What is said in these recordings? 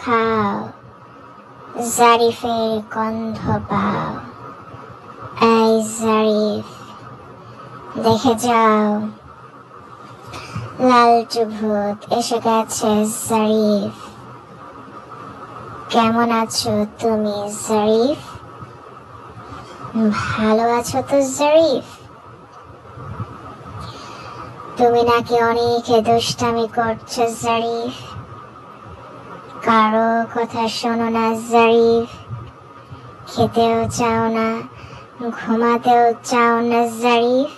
খাও, জারিফের গন্ধ পাও। এই জারিফ, দেখে যাও, লালচু ভূত এসে গেছে। জারিফ, কেমন আছো তুমি জারিফ? ভালো আছো তো জারিফ? তুমি নাকি অনেক দুষ্টামি করছো জারিফ, কারো কথা শোনো না জারিফ, খেতেও চাও না, ঘুমাতেও চাও না জারিফ।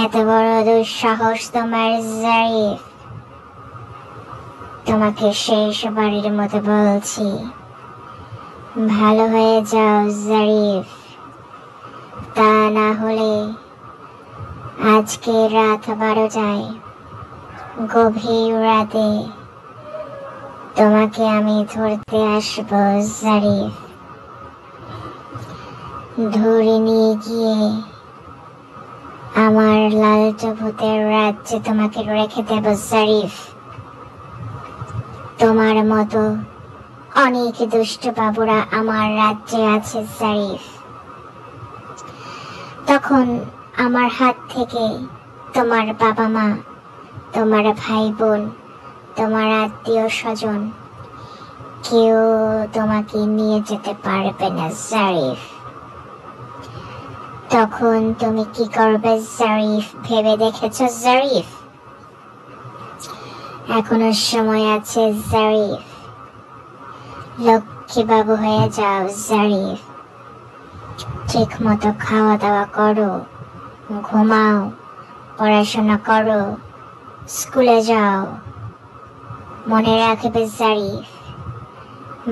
এত বড় দুঃসাহস তোমার জারিফ? তোমাকে শেষ বাড়ির মতো বলছি, ভালো হয়ে যাও জারিফ, তা না হলে আজকে রাত 12টায়, গভীর রাতে তোমাকে আমি ধরতে আসবো জারিফ। ধরে নিয়ে গিয়ে আমার লালচু ভূতের রাজ্যে তোমাকে রেখে দেব জারিফ। তোমার মতো অনেক দুষ্ট বাবুরা আমার রাজ্যে আছে জারিফ। তখন আমার হাত থেকে তোমার বাবা মা, তোমার ভাই বোন, তোমার আত্মীয় স্বজন কেউ তোমাকে নিয়ে যেতে পারবে না জারিফ। তখন তুমি কি করবে জারিফ, ভেবে দেখেছো জারিফ? এখনো সময় আছে জারিফ, লক্ষ্মী বাবু হয়ে যাও জারিফ। ঠিক মতো খাওয়া দাওয়া করো, ঘুমাও, পড়াশোনা করো, স্কুলে যাও। মনে রাখবে জারিফ,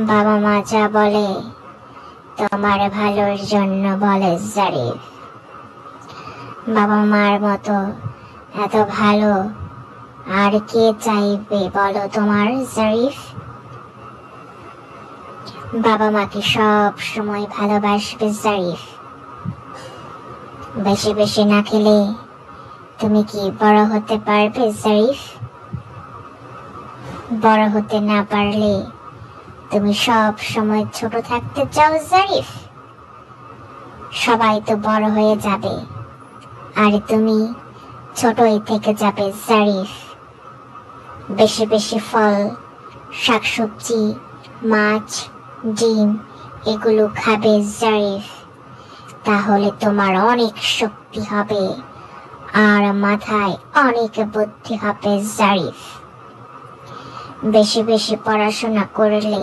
বাবা মা যা বলে তোমার ভালোর জন্য বলে জারিফ। বাবা মার মতো এত ভালো আর কে চাইবে বলো তোমার জারিফ? বাবা মাকে সব সময় ভালোবাসবে জারিফ। বেশি বেশি না খেলে তুমি কি বড় হতে পারবে জারিফ? বড় হতে না পারলে তুমি সব সময় ছোট থাকতে চাও জারিফ। সবাই তো বড় হয়ে যাবে আর তুমি ছোটই থেকে যাবে জারিফ। বেশি বেশি ফল, শাকসবজি, মাছ, ডিম এগুলো খাবে জারিফ। তাহলে তোমার অনেক শক্তি হবে আর মাথায় অনেক বুদ্ধি হবে জারিফ। বেশি বেশি পড়াশোনা করলে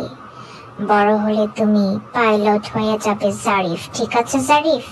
বড় হলে তুমি পাইলট হয়ে যাবে জারিফ। ঠিক আছে জারিফ?